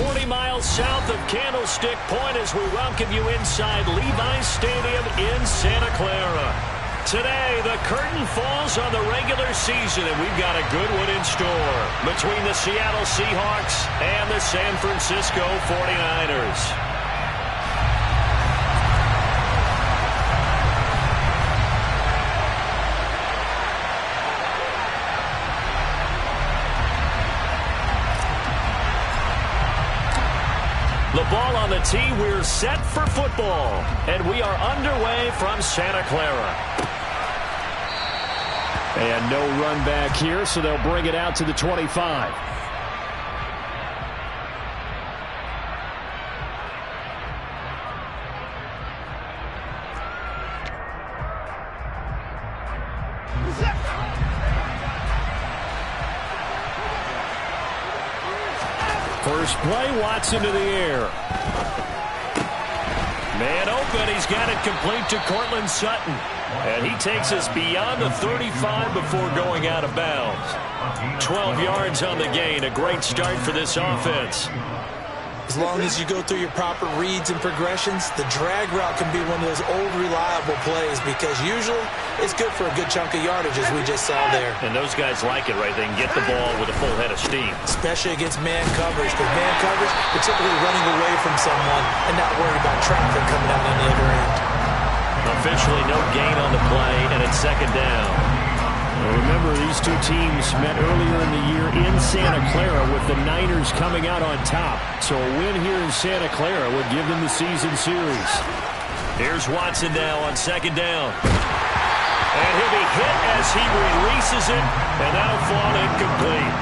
40 miles south of Candlestick Point as we welcome you inside Levi's Stadium in Santa Clara. Today, the curtain falls on the regular season, and we've got a good one in store between the Seattle Seahawks and the San Francisco 49ers. The ball on the tee, we're set for football, and we are underway from Santa Clara. And no run back here, so they'll bring it out to the 25. First play, Watson to the air. Man open, he's got it complete to Courtland Sutton. And he takes us beyond the 35 before going out of bounds. 12 yards on the gain, a great start for this offense. As long as you go through your proper reads and progressions, the drag route can be one of those old reliable plays because usually it's good for a good chunk of yardage as we just saw there. And those guys like it, right? They can get the ball with a full head of steam. Especially against man coverage, because man coverage, you're typically running away from someone and not worried about traffic coming out on the other end. Officially no gain on the play, and it's second down. Remember, these two teams met earlier in the year in Santa Clara with the Niners coming out on top. So a win here in Santa Clara would give them the season series. Here's Watson now on second down. And he'll be hit as he releases it, and that'll fall incomplete.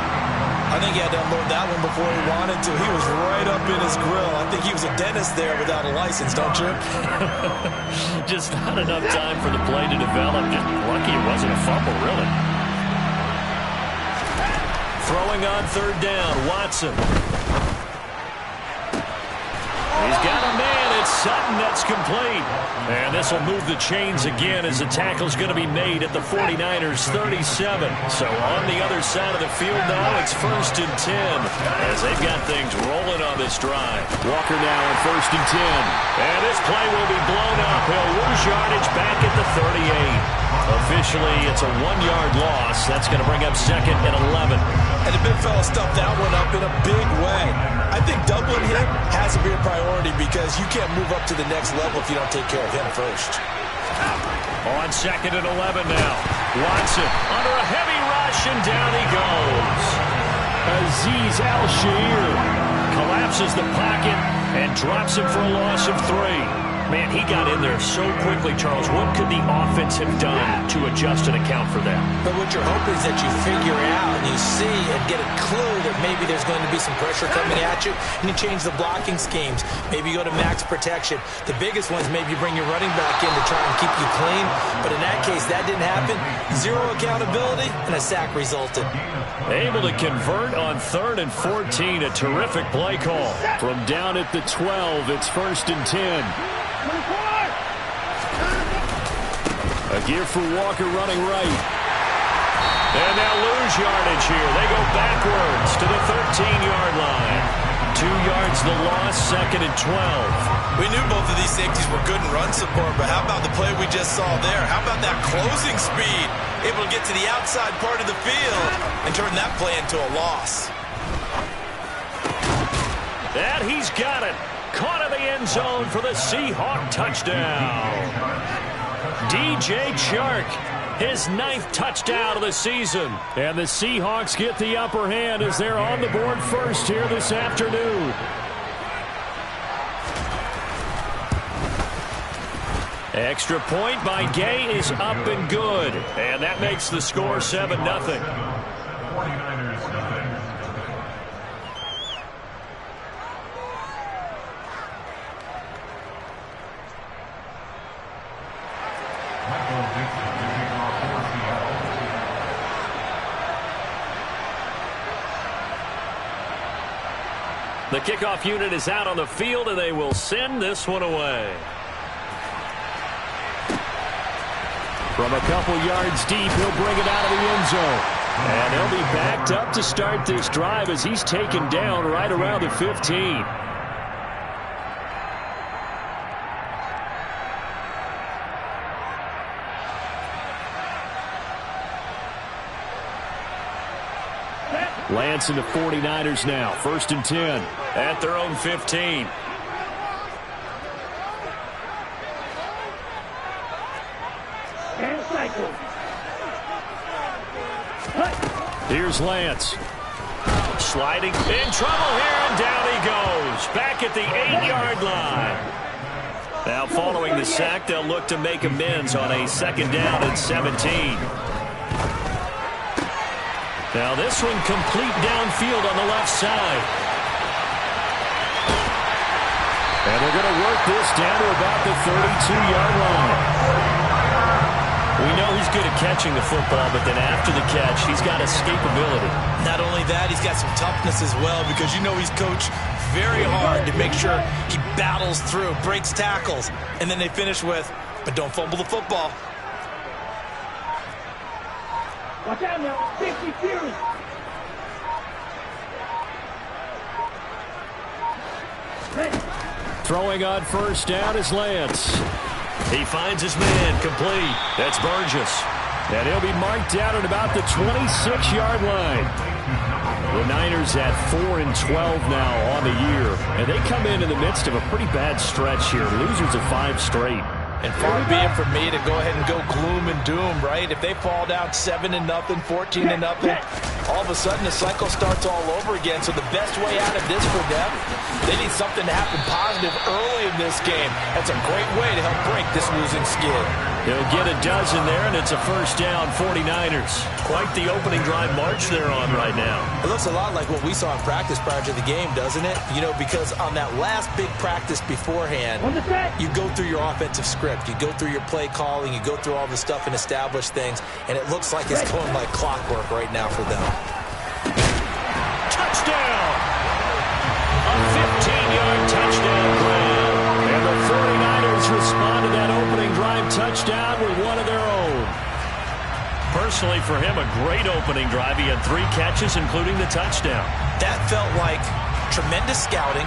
I think he had to unload that one before he wanted to. He was right up in his grill. I think he was a dentist there without a license, don't you? Just not enough time for the play to develop. Just lucky it wasn't a fumble, really. Throwing on third down, Watson. He's got a man. It's Sutton that's complete. And this will move the chains again as the tackle's going to be made at the 49ers 37. So on the other side of the field now, it's 1st and 10 as they've got things rolling on this drive. Walker now on 1st and 10. And this play will be blown up. He'll lose yardage back at the 38. Officially, it's a 1-yard loss. That's going to bring up 2nd and 11. And the big fella stuffed that one up in a big way. I think doubling him has to be a priority because you can't move up to the next level if you don't take care of him first. On 2nd and 11 now. Watson under a heavy rush, and down he goes. Azeez Al-Shaair collapses the pocket and drops him for a loss of 3. Man, he got in there so quickly, Charles. What could the offense have done to adjust and account for that? But what you're hoping is that you figure out and you see and get a clue that maybe there's going to be some pressure coming at you, and you change the blocking schemes. Maybe you go to max protection. The biggest ones, maybe you bring your running back in to try and keep you clean. But in that case, that didn't happen. Zero accountability, and a sack resulted. Able to convert on 3rd and 14. A terrific play call. From down at the 12, it's 1st and 10. A give for Walker running right. And they'll lose yardage here. They go backwards to the 13-yard line. 2 yards the loss, 2nd and 12. We knew both of these safeties were good in run support, but how about the play we just saw there? How about that closing speed? Able to get to the outside part of the field and turn that play into a loss. And he's got it. Caught in the end zone for the Seahawk touchdown. DJ Chark, his 9th touchdown of the season. And the Seahawks get the upper hand as they're on the board first here this afternoon. Extra point by Gay is up and good. And that makes the score 7-0. 49ers nothing. The kickoff unit is out on the field, and they will send this one away. From a couple yards deep, he'll bring it out of the end zone. And they'll be backed up to start this drive as he's taken down right around the 15. Lance and the 49ers now. 1st and 10 at their own 15. Here's Lance. Sliding in trouble here, and down he goes. Back at the 8-yard line. Now following the sack, they'll look to make amends on a 2nd down and 17. Now this one complete downfield on the left side. And they're going to work this down to about the 32-yard line. We know he's good at catching the football, but then after the catch, he's got escapability. Not only that, he's got some toughness as well, because you know he's coached very hard to make sure he battles through, breaks tackles, and then they finish with, but don't fumble the football. Watch out now, 50 Fury. Throwing on 1st down is Lance. He finds his man, complete. That's Burgess. And he'll be marked down at about the 26-yard line. The Niners at 4-12 now on the year. And they come in the midst of a pretty bad stretch here. Losers of 5 straight. And far be it from me to go ahead and go gloom and doom, right? If they fall down 7-0, 14-0, all of a sudden the cycle starts all over again. So the best way out of this for them, they need something to happen positive early in this game. That's a great way to help break this losing skid. He'll get a dozen there, and it's a 1st down, 49ers. Quite the opening drive march they're on right now. It looks a lot like what we saw in practice prior to the game, doesn't it? You know, because on that last big practice beforehand, you go through your offensive script. You go through your play calling. You go through all the stuff and establish things, and it looks like it's going like clockwork right now for them. Touchdown! A 15-yard touchdown grab. And the 49ers respond to that opening drive touchdown with one of their own. Personally, for him, a great opening drive. He had 3 catches, including the touchdown. That felt like tremendous scouting,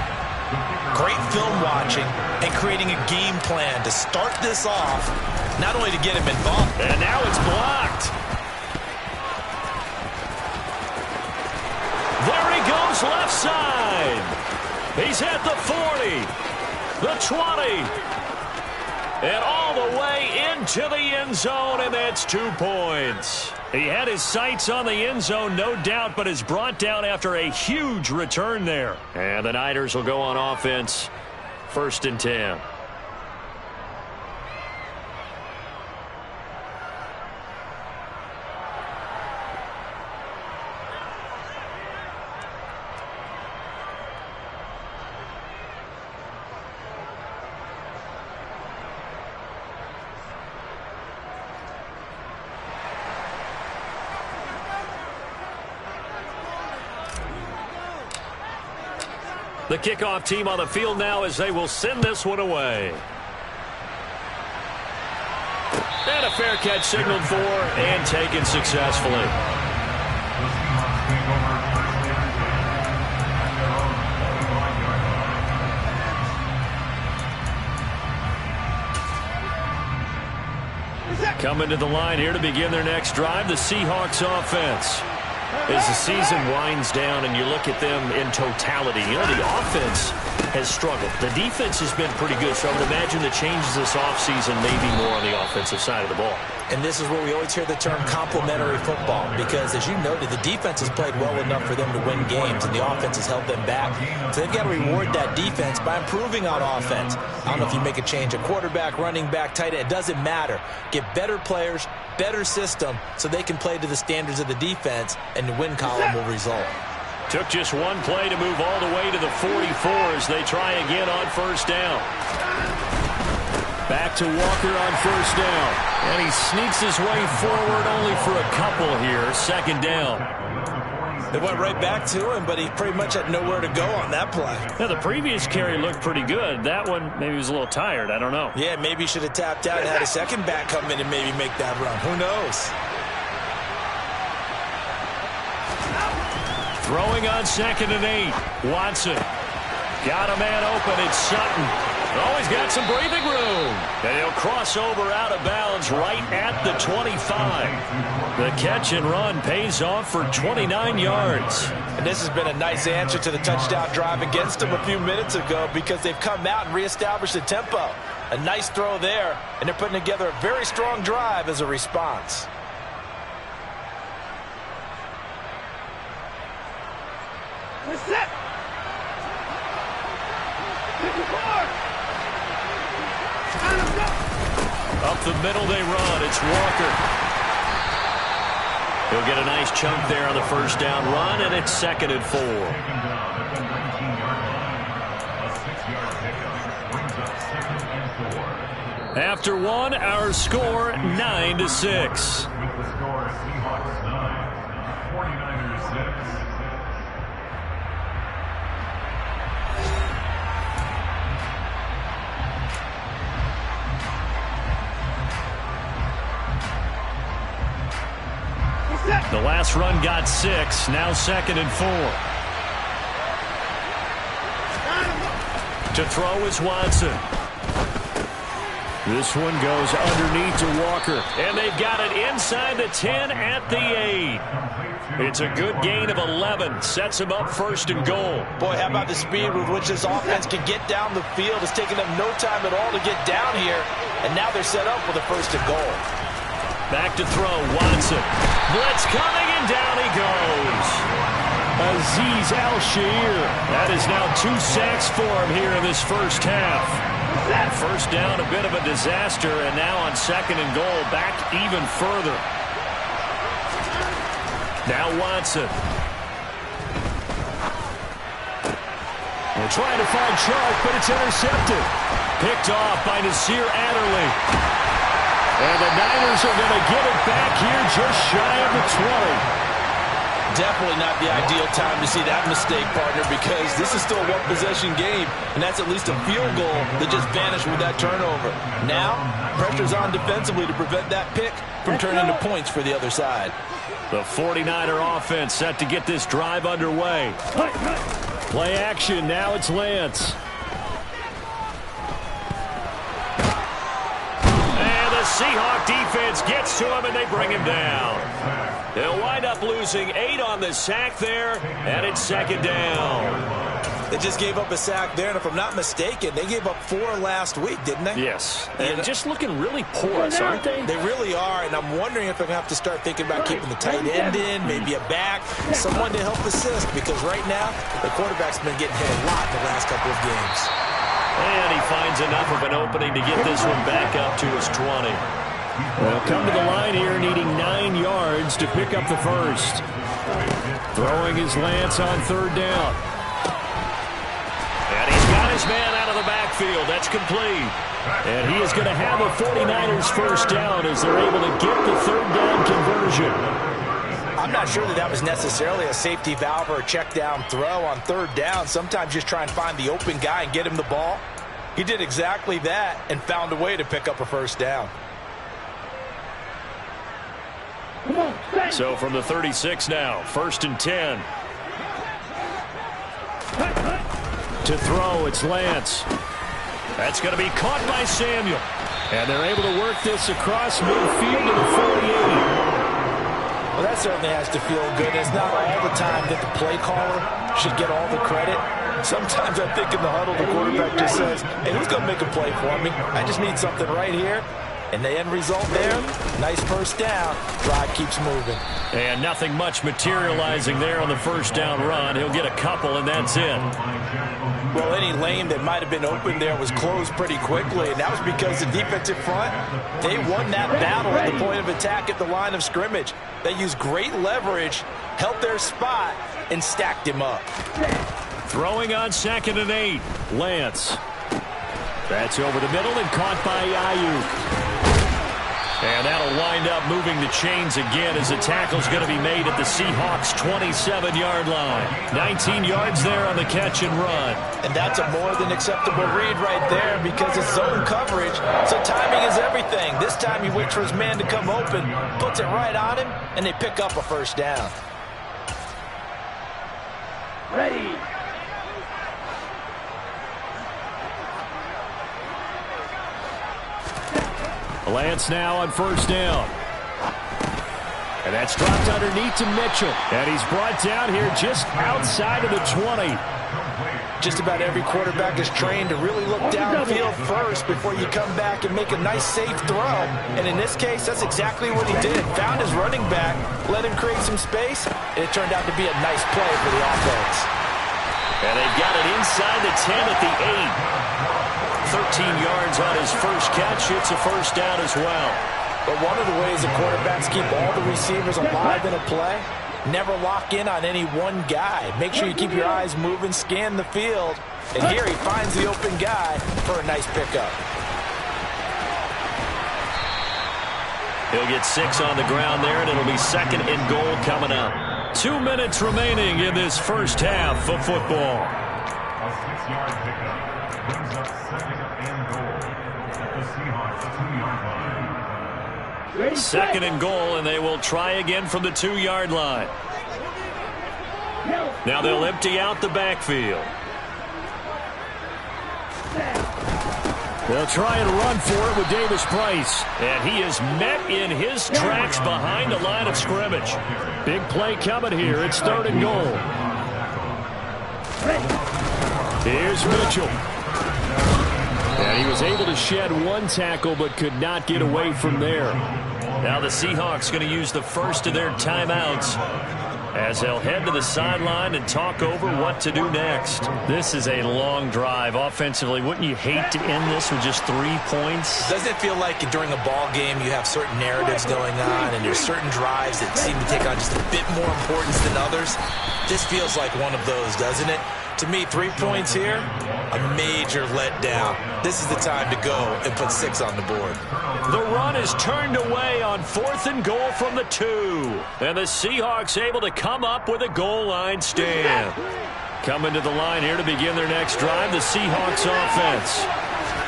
great film watching, and creating a game plan to start this off, not only to get him involved. And now it's blocked. There he goes, left side. He's at the 40, the 20, and all the way into the end zone, and that's 2 points. He had his sights on the end zone, no doubt, but is brought down after a huge return there. And the Niners will go on offense, 1st and 10. The kickoff team on the field now as they will send this one away. And a fair catch signaled for and taken successfully. Coming to the line here to begin their next drive, the Seahawks offense. As the season winds down and you look at them in totality, you know, the offense has struggled. The defense has been pretty good, so I would imagine the changes this offseason may be more on the offensive side of the ball. And this is where we always hear the term complementary football, because as you noted, the defense has played well enough for them to win games, and the offense has held them back. So they've got to reward that defense by improving on offense. I don't know if you make a change, a quarterback, running back, tight end, it doesn't matter. Get better players, better system, so they can play to the standards of the defense, and the win column will result. Took just one play to move all the way to the 44 as they try again on 1st down. Back to Walker on 1st down. And he sneaks his way forward only for a couple here. 2nd down. They went right back to him, but he pretty much had nowhere to go on that play. Now, the previous carry looked pretty good. That one, maybe he was a little tired. I don't know. Yeah, maybe he should have tapped out and had a second back come in and maybe make that run. Who knows? Throwing on 2nd and 8. Watson. Got a man open. It's Sutton. Oh, he's got some breathing room. And he'll cross over out of bounds right at the 25. The catch and run pays off for 29 yards. And this has been a nice answer to the touchdown drive against them a few minutes ago because they've come out and reestablished the tempo. A nice throw there, and they're putting together a very strong drive as a response. Set. Up the middle they run. It's Walker. He'll get a nice chunk there on the first down run, and it's 2nd and 4. After one, our score 9-6. The score, Seahawks 9, 49ers 6. The last run got 6. Now 2nd and 4. To throw is Watson. This one goes underneath to Walker. And they've got it inside the 10 at the 8. It's a good gain of 11. Sets them up 1st and goal. Boy, how about the speed with which this offense can get down the field. It's taken them no time at all to get down here. And now they're set up with a 1st and goal. Back to throw, Watson. Blitz coming, and down he goes. Azeez Al-Shaair. That is now 2 sacks for him here in this first half. First down, a bit of a disaster, and now on 2nd and goal, back even further. Now Watson. They're trying to find Chark, but it's intercepted. Picked off by Nasir Adderley. And the Niners are going to get it back here just shy of the 20. Definitely not the ideal time to see that mistake, partner, because this is still a one-possession game, and that's at least a field goal that just vanished with that turnover. Now, pressure's on defensively to prevent that pick from turning to points for the other side. The 49er offense set to get this drive underway. Play action. Now it's Lance. Seahawk defense gets to him, and they bring him down. They'll wind up losing 8 on the sack there, and it's 2nd down. They just gave up a sack there, and if I'm not mistaken, they gave up 4 last week, didn't they? Yes, and just looking really porous, aren't they? They really are, and I'm wondering if they're going to have to start thinking about keeping the tight end in, maybe a back, someone to help assist, because right now, the quarterback's been getting hit a lot in the last couple of games. And he finds enough of an opening to get this one back up to his 20. They'll come to the line here needing 9 yards to pick up the first. Throwing his Lance on 3rd down. And he's got his man out of the backfield. That's complete. And he is going to have a 49ers first down as they're able to get the 3rd down conversion. I'm not sure that was necessarily a safety valve or a check down throw on 3rd down. Sometimes just try and find the open guy and get him the ball. He did exactly that and found a way to pick up a first down. So from the 36 now, 1st and 10. To throw, it's Lance. That's going to be caught by Samuel. And they're able to work this across midfield to the 48. Well, that certainly has to feel good. It's not all the time that the play caller should get all the credit. Sometimes I think in the huddle, the quarterback just says, hey, who's going to make a play for me? I just need something right here. And the end result there, nice first down. Drive keeps moving. And nothing much materializing there on the first down run. He'll get a couple, and that's it. Well, any lane that might have been open there was closed pretty quickly, and that was because the defensive front, they won that battle at the point of attack at the line of scrimmage. They used great leverage, held their spot, and stacked him up. Throwing on 2nd and 8, Lance. That's over the middle and caught by Ayuk. And that'll wind up moving the chains again as the tackle's going to be made at the Seahawks' 27-yard line. 19 yards there on the catch and run. And that's a more than acceptable read right there because it's zone coverage, so timing is everything. This time he waits for his man to come open, puts it right on him, and they pick up a first down. Ready. Lance now on first down. And that's dropped underneath to Mitchell. And he's brought down here just outside of the 20. Just about every quarterback is trained to really look downfield first before you come back and make a nice, safe throw. And in this case, that's exactly what he did. Found his running back, let him create some space, and it turned out to be a nice play for the offense. And they've got it inside the 10 at the 8. 13 yards on his first catch. It's a first down as well. But one of the ways the quarterbacks keep all the receivers alive in a play, never lock in on any one guy. Make sure you keep your eyes moving, scan the field. And here he finds the open guy for a nice pickup. He'll get 6 on the ground there, and it'll be second and goal coming up. 2 minutes remaining in this first half of football. A 6-yard pickup brings up second and goal at the Seahawks 2-yard line. Second and goal, and they will try again from the 2-yard line. Now they'll empty out the backfield. They'll try and run for it with Davis Price. And he is met in his tracks behind the line of scrimmage. Big play coming here. It's third and goal. Here's Mitchell. And he was able to shed one tackle but could not get away from there. Now the Seahawks going to use the first of their timeouts as they'll head to the sideline and talk over what to do next. This is a long drive offensively. Wouldn't you hate to end this with just 3 points? Doesn't it feel like during a ball game you have certain narratives going on and there's certain drives that seem to take on just a bit more importance than others? This feels like one of those, doesn't it? To me, 3 points here, a major letdown. This is the time to go and put 6 on the board. The run is turned away on fourth and goal from the 2. And the Seahawks able to come up with a goal line stand. Coming to the line here to begin their next drive, the Seahawks offense.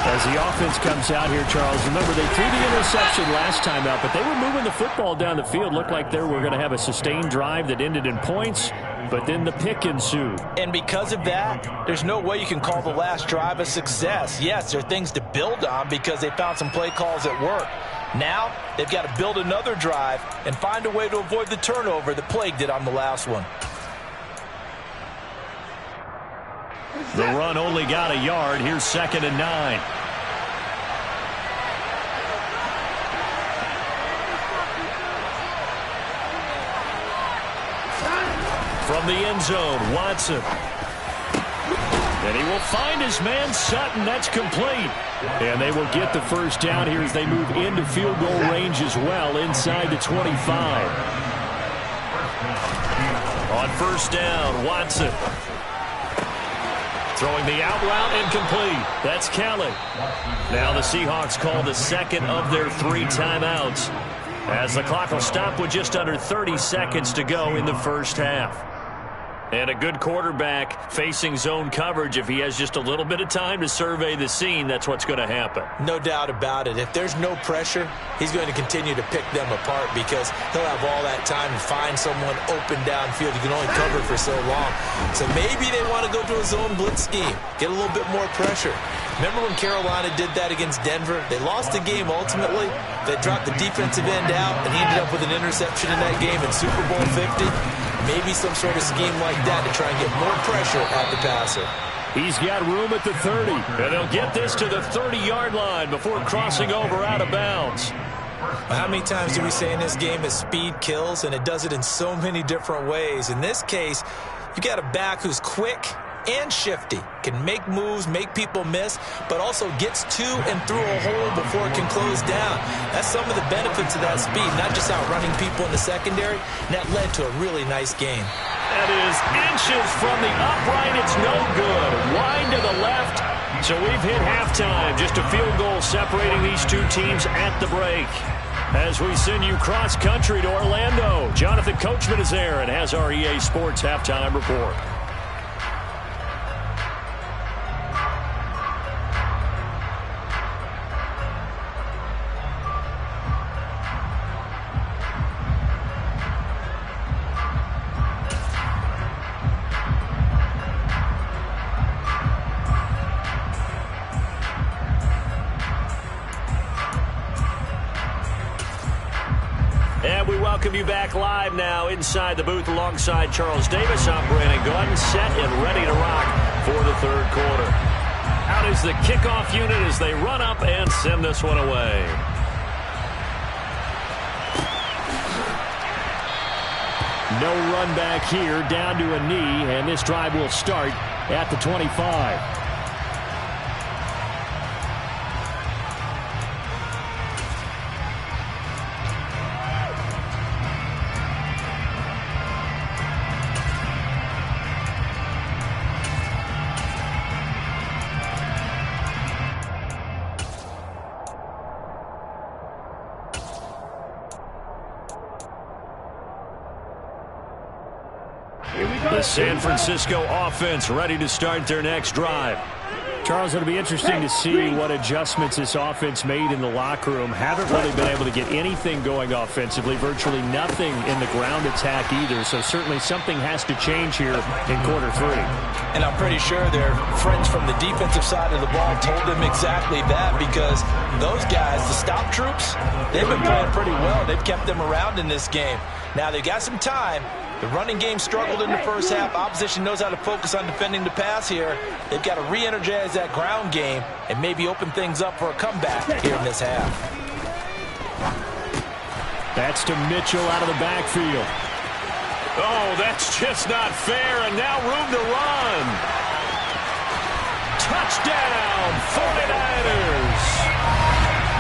As the offense comes out here, Charles, remember they threw the interception last time out, but they were moving the football down the field. Looked like they were going to have a sustained drive that ended in points, but then the pick ensued. And because of that, there's no way you can call the last drive a success. Yes, there are things to build on because they found some play calls that work. Now, they've got to build another drive and find a way to avoid the turnover that plagued it on the last one. The run only got a yard. Here's second and 9. From the end zone, Watson. And he will find his man Sutton. That's complete. And they will get the first down here as they move into field goal range as well inside the 25. On first down, Watson. Throwing the out route incomplete. That's Kelly. Now the Seahawks call the second of their 3 timeouts as the clock will stop with just under 30 seconds to go in the first half. And a good quarterback facing zone coverage, if he has just a little bit of time to survey the scene, that's what's going to happen. No doubt about it. If there's no pressure, he's going to continue to pick them apart because he'll have all that time to find someone open downfield. You can only cover for so long. So maybe they want to go to a zone blitz scheme, get a little bit more pressure. Remember when Carolina did that against Denver? They lost the game ultimately. They dropped the defensive end out, and he ended up with an interception in that game in Super Bowl 50. Maybe some sort of scheme like that to try and get more pressure at the passer. He's got room at the 30, and they'll get this to the 30-yard line before crossing over out of bounds. How many times do we say in this game that speed kills, and it does it in so many different ways? In this case, you got a back who's quick and shifty, can make moves, make people miss, but also gets to and through a hole before it can close down. That's some of the benefits of that speed, not just outrunning people in the secondary, and that led to a really nice game. That is inches from the upright. It's no good. Wide to the left. So we've hit halftime. Just a field goal separating these two teams at the break. As we send you cross-country to Orlando, Jonathan Coachman is there and has our EA Sports Halftime Report. welcome you back live now inside the booth alongside Charles Davis. I'm Brandon Gaudin, set and ready to rock for the third quarter. Out is the kickoff unit as they run up and send this one away. No run back here, down to a knee, and this drive will start at the 25. The San Francisco offense ready to start their next drive. Charles, it'll be interesting to see what adjustments this offense made in the locker room. Haven't really been able to get anything going offensively, virtually nothing in the ground attack either, so certainly something has to change here in quarter three. And I'm pretty sure their friends from the defensive side of the ball told them exactly that, because those guys, the stop troops, they've been playing pretty well. They've kept them around in this game. Now they've got some time. The running game struggled in the first half. Opposition knows how to focus on defending the pass here. They've got to re-energize that ground game and maybe open things up for a comeback here in this half. That's to Mitchell out of the backfield. Oh, that's just not fair, and now room to run. Touchdown, 49ers.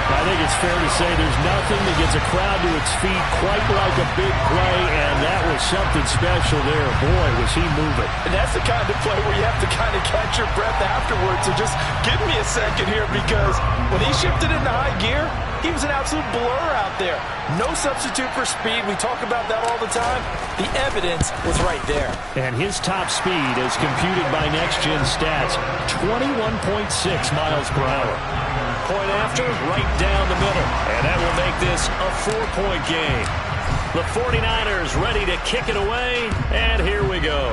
I think it's fair to say there's nothing that gets a crowd to its feet quite like a big play, and that was something special there. Boy, was he moving. And that's the kind of play where you have to kind of catch your breath afterwards. So just give me a second here, because when he shifted into high gear, he was an absolute blur out there. No substitute for speed. We talk about that all the time. The evidence was right there. And his top speed, as computed by Next Gen Stats, 21.6 miles per hour. Point after, right down the middle. And that will make this a 4-point game. The 49ers ready to kick it away, and here we go.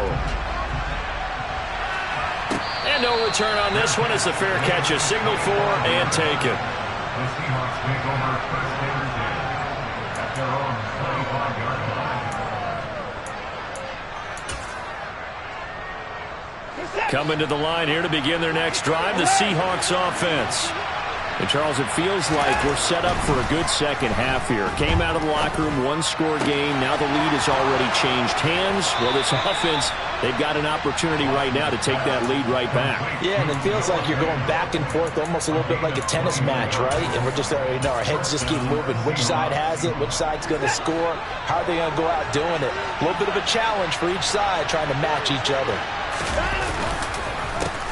And no return on this one as the fair catch is signaled for and taken. The Seahawks take over first down at their own 25-yard line. Coming to the line here to begin their next drive, the Seahawks offense. And, Charles, it feels like we're set up for a good second half here. Came out of the locker room, one-score game. Now the lead has already changed hands. Well, this offense, they've got an opportunity right now to take that lead right back. Yeah, and it feels like you're going back and forth almost a little bit like a tennis match, right? And we're just, our heads just keep moving. Which side has it? Which side's going to score? How are they going to go out doing it? A little bit of a challenge for each side trying to match each other.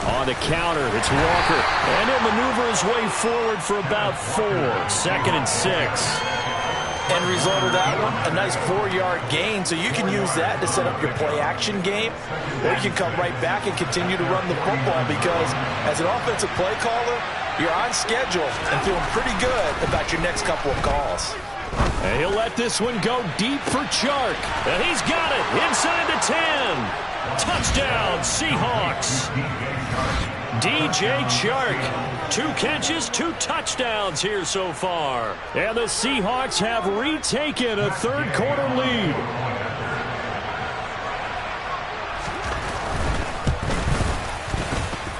On the counter, it's Walker. And he'll maneuver his way forward for about 4. 2nd and 6. End result of that one, a nice 4-yard gain, so you can use that to set up your play-action game, or you can come right back and continue to run the football, because as an offensive play caller, you're on schedule and feeling pretty good about your next couple of calls. And he'll let this one go deep for Chark. And he's got it inside the 10. Touchdown, Seahawks. DJ Chark. 2 catches, 2 touchdowns here so far. And the Seahawks have retaken a third-quarter lead.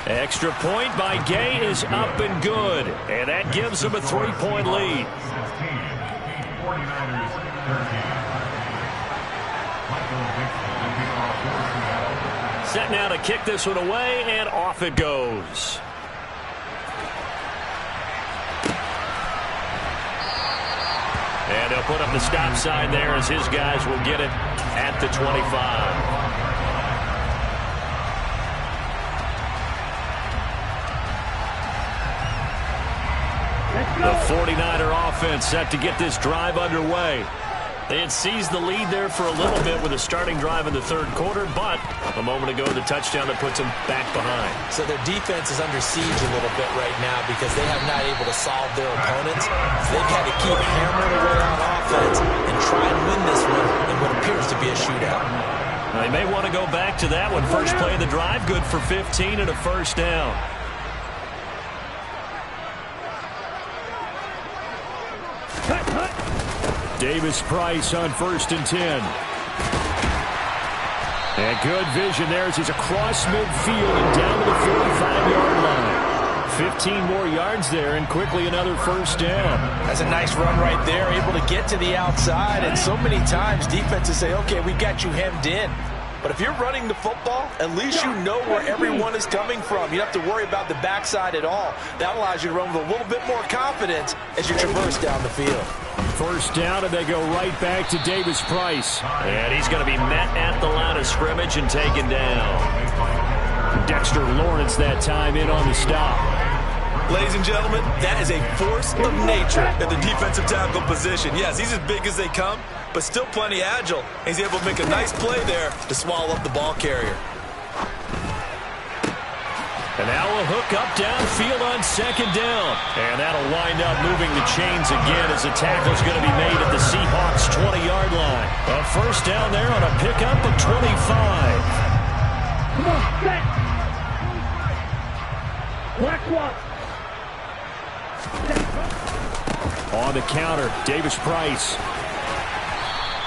Extra point by Gay is up and good. And that gives them a 3-point lead. 49ers 13. Michael Vick will be off for Seattle. Set now to kick this one away, and off it goes. And they'll put up the stop sign there as his guys will get it at the 25. The 49er offense set to get this drive underway. They had seized the lead there for a little bit with a starting drive in the third quarter, but a moment ago, the touchdown that puts them back behind. So their defense is under siege a little bit right now because they have not able to solve their opponents. So they've had to keep hammering away on offense and try and win this one in what appears to be a shootout. Now, they may want to go back to that one. First play of the drive, good for 15 and a first down. Davis Price on 1st and 10. And good vision there as he's across midfield and down to the 45-yard line. 15 more yards there, and quickly another first down. That's a nice run right there, able to get to the outside. And so many times defenses say, okay, we got you hemmed in. But if you're running the football, at least you know where everyone is coming from. You don't have to worry about the backside at all. That allows you to run with a little bit more confidence as you traverse down the field. First down, and they go right back to Davis Price. And he's going to be met at the line of scrimmage and taken down. Dexter Lawrence that time in on the stop. Ladies and gentlemen, that is a force of nature at the defensive tackle position. Yes, he's as big as they come, but still plenty agile. He's able to make a nice play there to swallow up the ball carrier. And now a hook up downfield on 2nd down. And that'll wind up moving the chains again as the tackle's going to be made at the Seahawks' 20-yard line. A first down there on a pickup of 25. Come on, set. Black one. On the counter, Davis Price.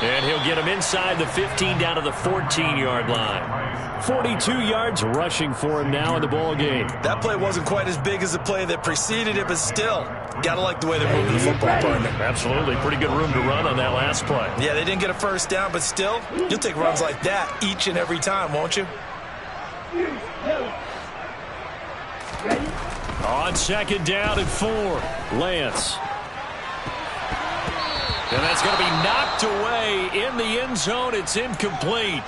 And he'll get him inside the 15 down to the 14-yard line. 42 yards rushing for him now in the ball game. That play wasn't quite as big as the play that preceded it, but still, got to like the way they're moving the football, partner. Absolutely. Pretty good room to run on that last play. Yeah, they didn't get a first down, but still, you'll take runs like that each and every time, won't you? On 2nd down and 4, Lance. And that's going to be knocked away in the end zone. It's incomplete.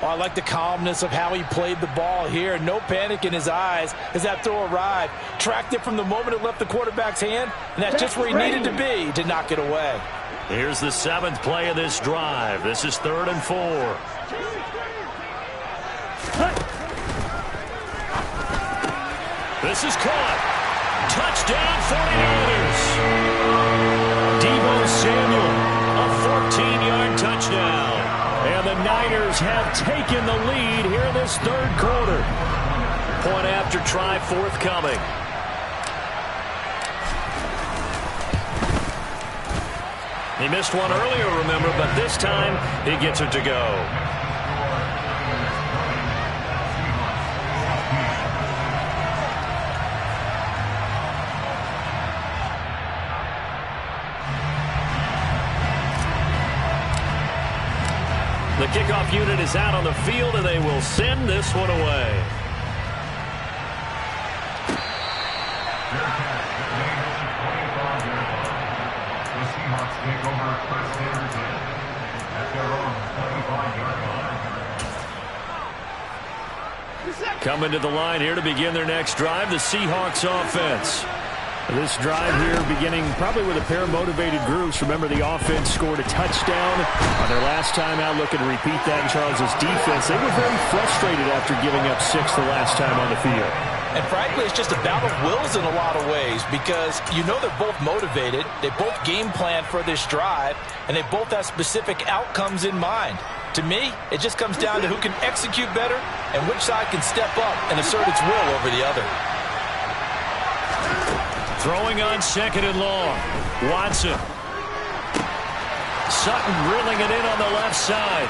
Oh, I like the calmness of how he played the ball here. No panic in his eyes as that throw arrived. Tracked it from the moment it left the quarterback's hand, and that's just where he needed to be to knock it away. Here's the 7th play of this drive. This is 3rd and 4. This is caught. Touchdown 49ers. Deebo Samuel, a 14-yard touchdown. And the Niners have taken the lead here in this 3rd quarter. Point after try forthcoming. He missed one earlier, remember, but this time he gets it to go. The kickoff unit is out on the field, and they will send this one away. The Seahawks take over first and 10 at their own 25-yard line. Coming to the line here to begin their next drive, the Seahawks offense. This drive here beginning probably with a pair of motivated groups. Remember, the offense scored a touchdown on their last time out. Looking to repeat that in Charles's defense. They were very frustrated after giving up 6 the last time on the field. And frankly, it's just a battle of wills in a lot of ways because you know they're both motivated. They both game plan for this drive, and they both have specific outcomes in mind. To me, it just comes down to who can execute better and which side can step up and assert its will over the other. Throwing on 2nd and long. Watson. Sutton drilling it in on the left side.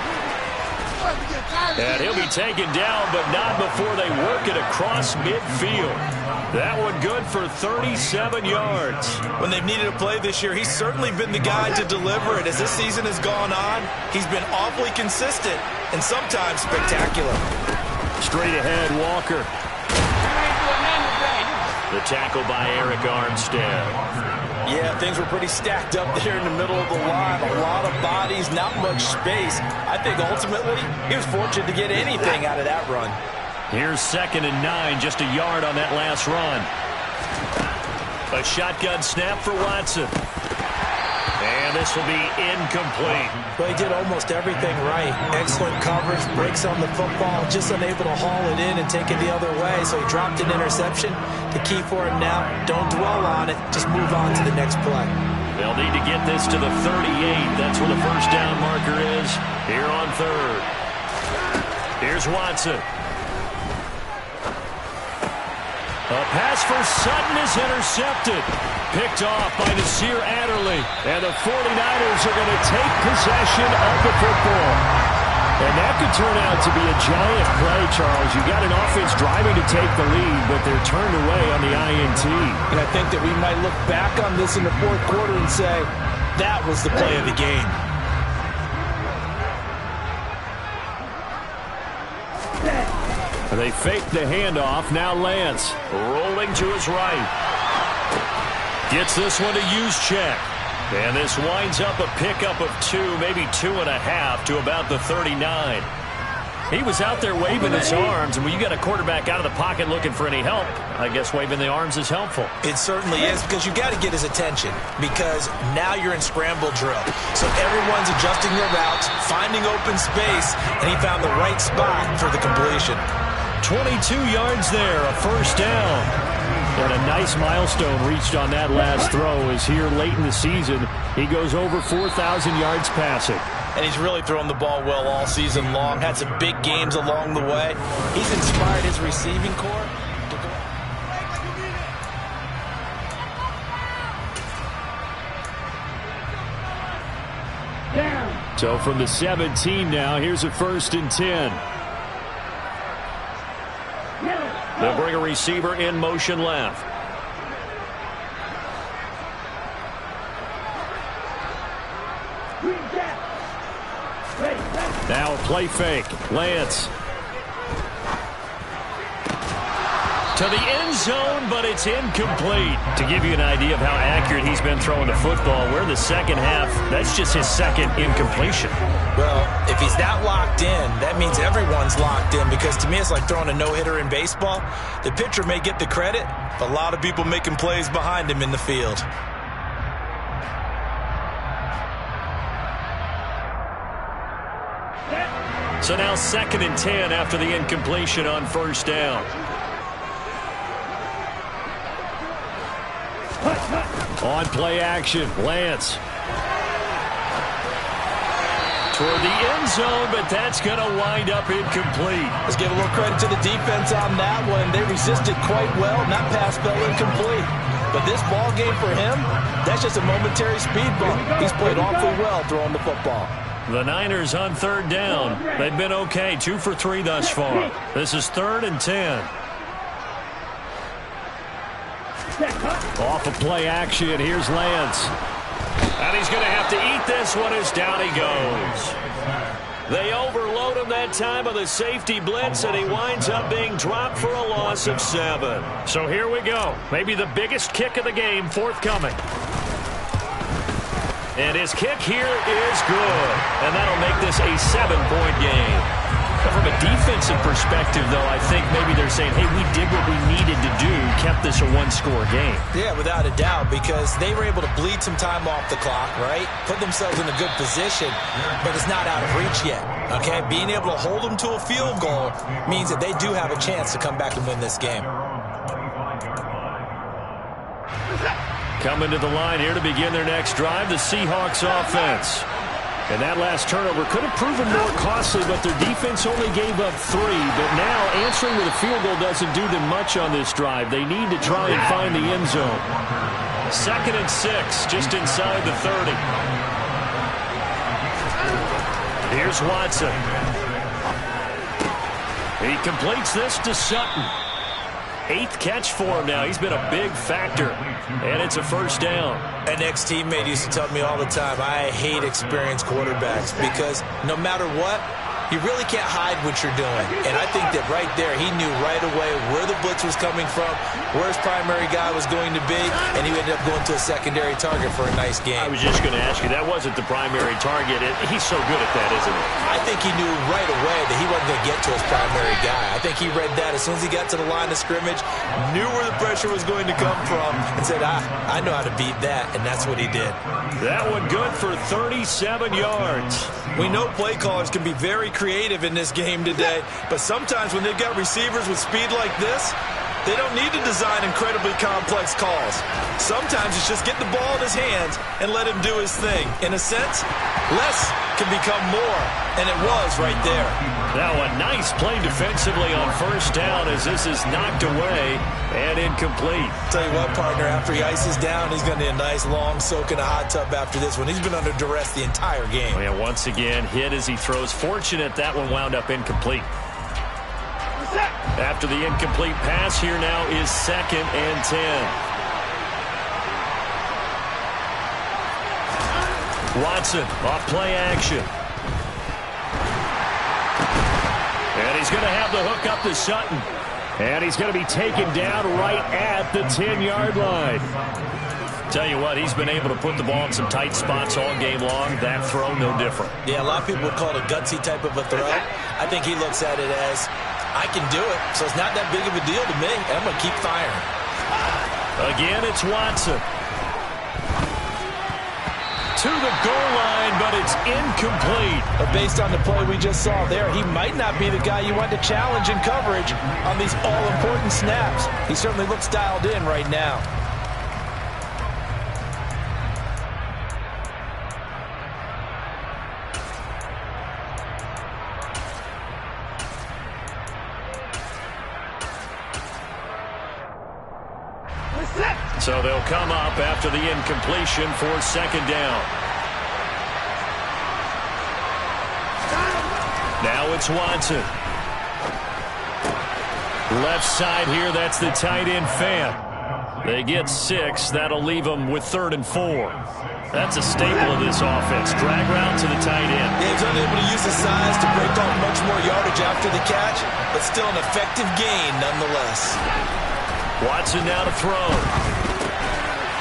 And he'll be taken down, but not before they work it across midfield. That one good for 37 yards. When they've needed a play this year, he's certainly been the guy to deliver it. As this season has gone on, he's been awfully consistent and sometimes spectacular. Straight ahead, Walker. The tackle by Eric Armstead. Yeah, things were pretty stacked up there in the middle of the line. A lot of bodies, not much space. I think ultimately he was fortunate to get anything out of that run. Here's 2nd and 9, just a yard on that last run. A shotgun snap for Watson. And this will be incomplete. Well, he did almost everything right. Excellent coverage, breaks on the football, just unable to haul it in and take it the other way. So he dropped an interception. The key for him now, don't dwell on it. Just move on to the next play. They'll need to get this to the 38. That's where the first down marker is here on 3rd. Here's Watson. A pass for Sutton is intercepted. Picked off by Nasir Adderley. And the 49ers are going to take possession of the football. And that could turn out to be a giant play, Charles. You got an offense driving to take the lead, but they're turned away on the INT. And I think that we might look back on this in the fourth quarter and say, that was the play of the game. They fake the handoff. Now Lance rolling to his right. Gets this one to Juszczyk. And this winds up a pickup of 2, maybe 2.5 to about the 39. He was out there waving his arms, and when you got a quarterback out of the pocket looking for any help, I guess waving the arms is helpful. It certainly is, because you got to get his attention, because now you're in scramble drill. So everyone's adjusting their routes, finding open space, and he found the right spot for the completion. 22 yards there, a first down. And a nice milestone reached on that last throw as here late in the season, he goes over 4,000 yards passing. And he's really thrown the ball well all season long. Had some big games along the way. He's inspired his receiving corps to go. Down. So from the 17 now, here's a 1st and 10. They'll bring a receiver in motion left. Now a play fake. Lance. To the end zone, but it's incomplete. To give you an idea of how accurate he's been throwing the football, we're in the second half. That's just his second incompletion. Well, if he's that locked in, that means everyone's locked in, because to me it's like throwing a no-hitter in baseball. The pitcher may get the credit, but a lot of people making plays behind him in the field. So now 2nd and 10 after the incompletion on first down. On play action, Lance. Toward the end zone, but that's going to wind up incomplete. Let's give a little credit to the defense on that one. They resisted quite well, and that pass fell incomplete. But this ball game for him, that's just a momentary speed bump. He's played awfully well throwing the football. The Niners on 3rd down. They've been okay, 2 for 3 thus far. This is 3rd and 10. Off of play action, here's Lance. And he's going to have to eat this one as down he goes. They overload him that time with a safety blitz, and he winds up being dropped for a loss of 7. So here we go. Maybe the biggest kick of the game forthcoming. And his kick here is good. And that'll make this a 7-point game. But from a defensive perspective, though, I think maybe they're saying, hey, we did what we needed to do, kept this a 1-score game. Yeah, without a doubt, because they were able to bleed some time off the clock, right? Put themselves in a good position, but it's not out of reach yet, okay? Being able to hold them to a field goal means that they do have a chance to come back and win this game. Coming to the line here to begin their next drive, the Seahawks offense. And that last turnover could have proven more costly, but their defense only gave up 3. But now answering with a field goal doesn't do them much on this drive. They need to try and find the end zone. 2nd and 6, just inside the 30. Here's Watson. He completes this to Sutton. 8th catch for him now. He's been a big factor. And it's a first down. An ex-teammate used to tell me all the time, I hate experienced quarterbacks, because no matter what, you really can't hide what you're doing. And I think that right there, he knew right away where the blitz was coming from, where his primary guy was going to be, and he ended up going to a secondary target for a nice game. I was just going to ask you, that wasn't the primary target. He's so good at that, isn't he? I think he knew right away that he wasn't going to get to his primary guy. I think he read that as soon as he got to the line of scrimmage, knew where the pressure was going to come from, and said, I know how to beat that, and that's what he did. That one good for 37 yards. We know play callers can be very creative in this game today, but sometimes when they've got receivers with speed like this, they don't need to design incredibly complex calls. Sometimes it's just get the ball in his hands and let him do his thing. In a sense, less can become more, and it was right there. Now a nice play defensively on first down as this is knocked away and incomplete. Tell you what, partner, after he ices down, he's going to need a nice long soak in a hot tub after this one. He's been under duress the entire game. Oh, yeah, once again, hit as he throws. Fortunate that one wound up incomplete. After the incomplete pass, here now is 2nd and 10. Watson off play action. And he's going to have the hook up to Sutton. And he's going to be taken down right at the 10-yard line. Tell you what, he's been able to put the ball in some tight spots all game long. That throw, no different. Yeah, a lot of people would call it a gutsy type of a throw. I think he looks at it as, I can do it, so it's not that big of a deal to me. I'm going to keep firing. Again, it's Watson. To the goal line, but it's incomplete. But based on the play we just saw there, he might not be the guy you want to challenge in coverage on these all-important snaps. He certainly looks dialed in right now. So they'll come up after the incompletion for 2nd down. Now it's Watson. Left side here, that's the tight end Fant. They get 6. That'll leave them with 3rd and 4. That's a staple of this offense. Drag route to the tight end. Yeah, he's unable to use his size to break off much more yardage after the catch, but still an effective gain nonetheless. Watson now to throw.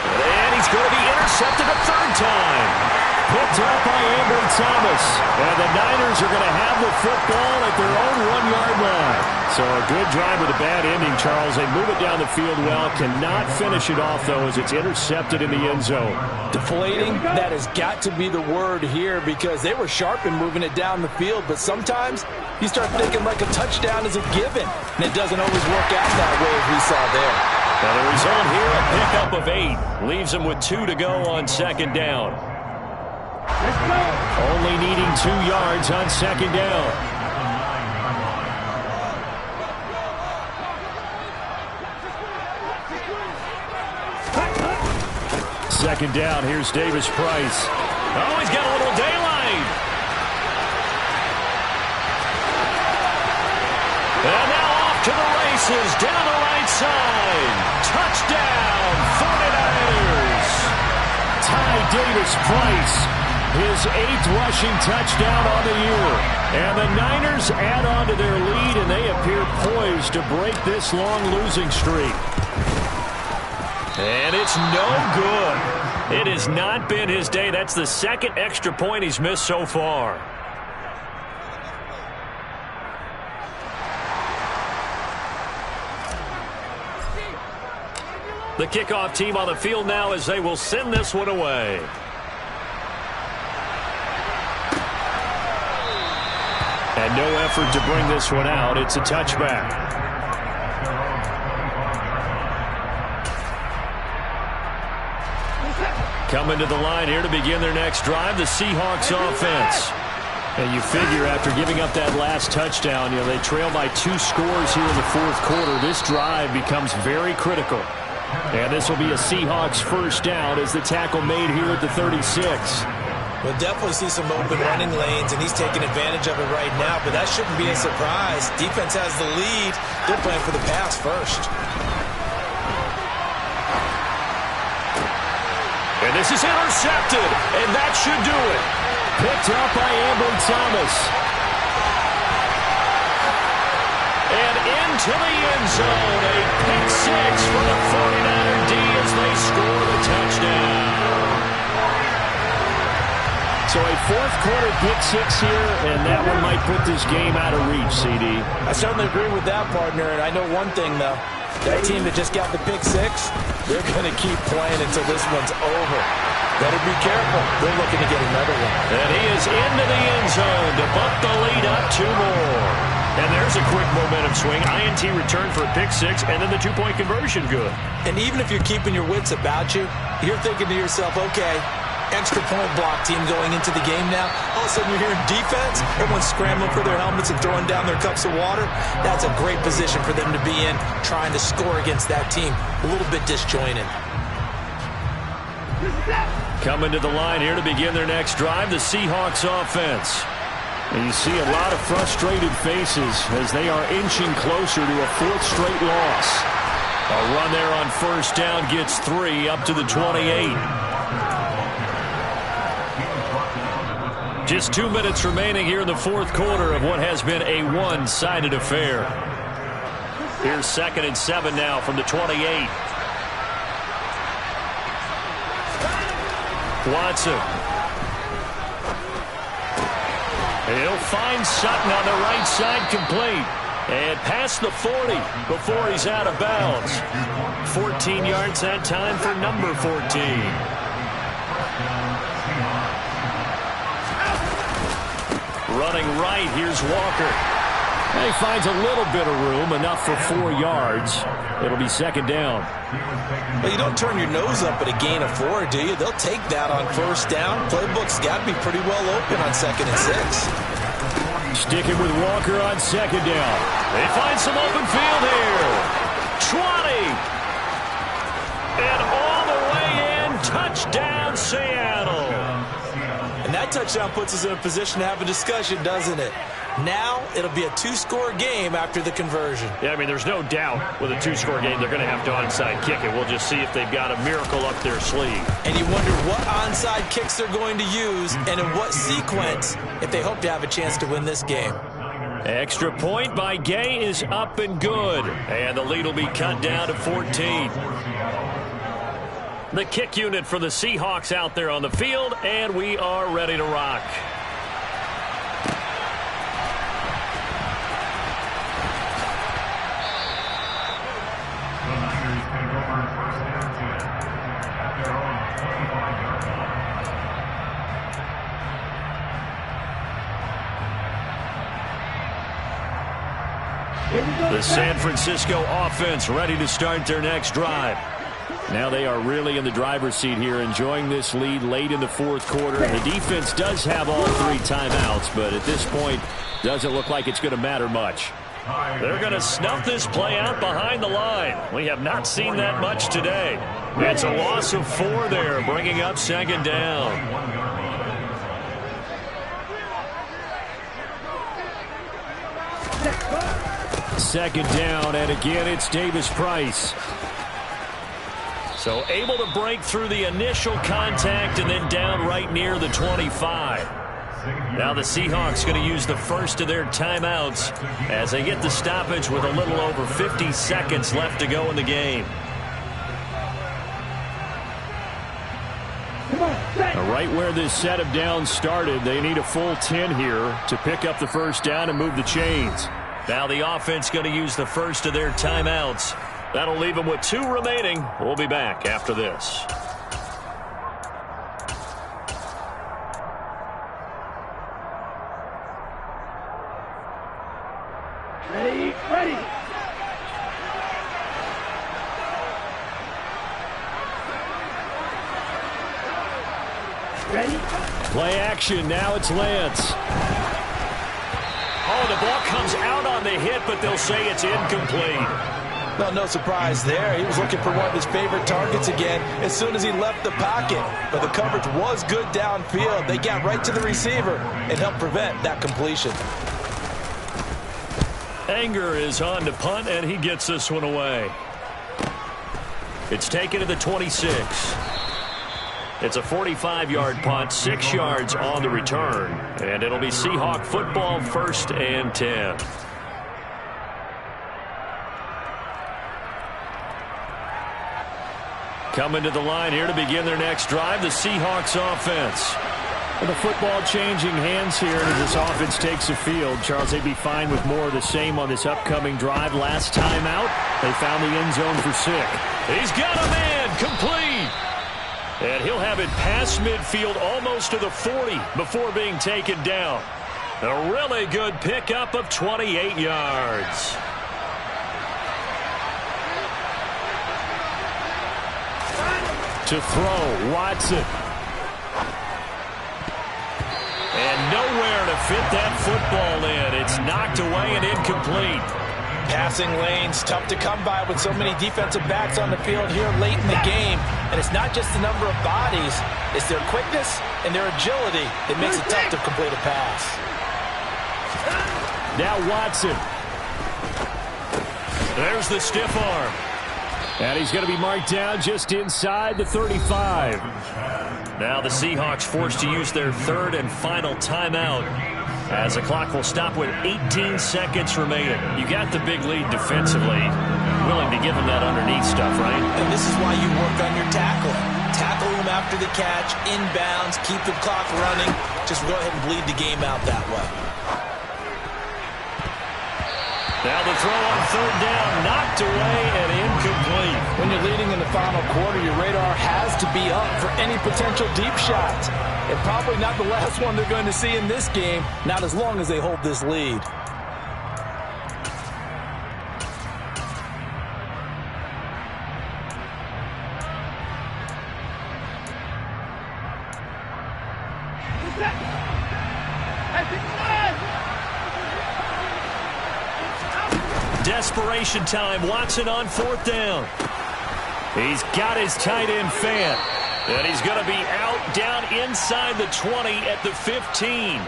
And he's going to be intercepted a 3rd time. Picked up by Ambry Thomas. And the Niners are going to have the football at their own 1-yard line. So a good drive with a bad ending, Charles. They move it down the field well. Cannot finish it off, though, as it's intercepted in the end zone. Deflating, that has got to be the word here because they were sharp in moving it down the field. But sometimes you start thinking like a touchdown is a given. And it doesn't always work out that way as we saw there. Now the result here, a pickup of 8. Leaves them with 2 to go on 2nd down. Only needing 2 yards on 2nd down. Second down, here's Davis Price. Oh, he's got a little daylight. And now off to the races, down the right side. Touchdown, 49ers. Ty Davis Price. His 8th rushing touchdown on the year. And the Niners add on to their lead, and they appear poised to break this long losing streak. And it's no good. It has not been his day. That's the 2nd extra point he's missed so far. The kickoff team on the field now as they will send this one away. And no effort to bring this one out. It's a touchback. Coming to the line here to begin their next drive, the Seahawks offense. And you figure after giving up that last touchdown, they trail by 2 scores here in the 4th quarter. This drive becomes very critical. And this will be a Seahawks 1st down as the tackle made here at the 36. We'll definitely see some open running lanes, and he's taking advantage of it right now, but that shouldn't be a surprise. Defense has the lead. They're playing for the pass first. And this is intercepted, and that should do it. Picked up by Ambry Thomas. And into the end zone, a pick 6 for the 49er D as they score the touchdown. So a 4th quarter pick 6 here, and that one might put this game out of reach, CD. I certainly agree with that, partner, and I know one thing, though. That team that just got the pick 6, they're going to keep playing until this one's over. Better be careful. They're looking to get another one. And he is into the end zone to bump the lead up 2 more. And there's a quick momentum swing. INT return for a pick 6, and then the 2-point conversion good. And even if you're keeping your wits about you, you're thinking to yourself, okay, extra point block team going into the game now. All of a sudden you're hearing defense, everyone's scrambling for their helmets and throwing down their cups of water. That's a great position for them to be in, trying to score against that team. A little bit disjointed. Coming to the line here to begin their next drive, the Seahawks offense. And you see a lot of frustrated faces as they are inching closer to a fourth straight loss. A run there on first down gets 3 up to the 28. Just 2 minutes remaining here in the fourth quarter of what has been a one-sided affair. Here's 2nd and 7 now from the 28. Watson. He'll find Sutton on the right side, complete. And past the 40 before he's out of bounds. 14 yards that time for number 14. Running right, here's Walker. And he finds a little bit of room, enough for 4 yards. It'll be 2nd down. Well, you don't turn your nose up at a gain of 4, do you? They'll take that on first down. Playbook's got to be pretty well open on 2nd and 6. Sticking with Walker on 2nd down. They find some open field here. 20. And all the way in. Touchdown, Seattle. And that touchdown puts us in a position to have a discussion, doesn't it? Now it'll be a 2-score game after the conversion. Yeah, I mean, there's no doubt with a 2-score game they're going to have to onside kick it. We'll just see if they've got a miracle up their sleeve. And you wonder what onside kicks they're going to use and in what sequence if they hope to have a chance to win this game. Extra point by Gay is up and good. And the lead will be cut down to 14. The kick unit for the Seahawks out there on the field, and we are ready to rock. The San Francisco offense ready to start their next drive. Now they are really in the driver's seat here, enjoying this lead late in the fourth quarter. The defense does have all 3 timeouts, but at this point, doesn't look like it's going to matter much. They're going to snuff this play out behind the line. We have not seen that much today. It's a loss of 4 there, bringing up 2nd down. Second down, and again it's Davis Price. So able to break through the initial contact and then down right near the 25. Now the Seahawks going to use the first of their timeouts as they get the stoppage with a little over 50 seconds left to go in the game. Right where this set of downs started, they need a full 10 here to pick up the first down and move the chains. Now the offense going to use the first of their timeouts. That'll leave them with 2 remaining. We'll be back after this. Ready. Play action, now it's Lance. Oh, the ball comes out on the hit, but they'll say it's incomplete. Well, no surprise there. He was looking for one of his favorite targets again as soon as he left the pocket. But the coverage was good downfield. They got right to the receiver and helped prevent that completion. Anger is on to punt, and he gets this one away. It's taken to the 26. It's a 45-yard punt, 6 yards on the return. And it'll be Seahawk football, 1st and 10. Coming to the line here to begin their next drive, the Seahawks offense. And the football changing hands here as this offense takes the field. Charles, they'd be fine with more of the same on this upcoming drive. Last time out, they found the end zone for Sick. He's got a man, complete. And he'll have it past midfield almost to the 40 before being taken down. A really good pickup of 28 yards. To throw, Watson. And nowhere to fit that football in. It's knocked away and incomplete. Passing lanes, tough to come by with so many defensive backs on the field here late in the game. And it's not just the number of bodies, it's their quickness and their agility that makes it tough to complete a pass. Now Watson. There's the stiff arm. And he's going to be marked down just inside the 35. Now the Seahawks forced to use their third and final timeout, as the clock will stop with 18 seconds remaining. You got the big lead defensively. Willing to give them that underneath stuff, right? And this is why you work on your tackling. Tackle them after the catch, inbounds, keep the clock running. Just go ahead and bleed the game out that way. Now the throw on third down, knocked away and incomplete. When you're leading in the final quarter, your radar has to be up for any potential deep shots. And probably not the last one they're going to see in this game, not as long as they hold this lead. Desperation time. Watson on fourth down. He's got his tight end Fant. And he's going to be out down inside the 20 at the 15.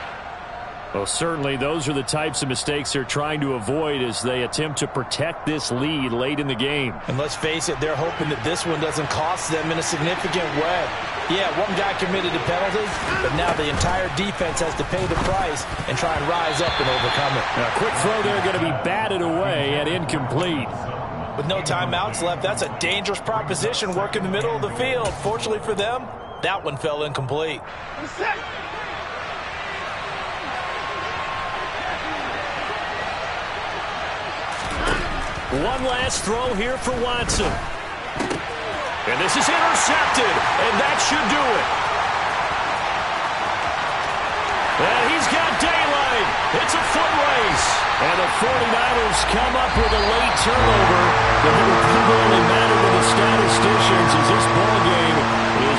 Well, certainly those are the types of mistakes they're trying to avoid as they attempt to protect this lead late in the game. And let's face it, they're hoping that this one doesn't cost them in a significant way. Yeah, one guy committed a penalty, but now the entire defense has to pay the price and try and rise up and overcome it. A quick throw there going to be batted away and incomplete. With no timeouts left, that's a dangerous proposition, work in the middle of the field. Fortunately for them, that one fell incomplete. One last throw here for Watson. And this is intercepted, and that should do it. And he's got daylight. It's a foot race. And the 49ers come up with a late turnover. But it will probably only matter to the statisticians as this ball game is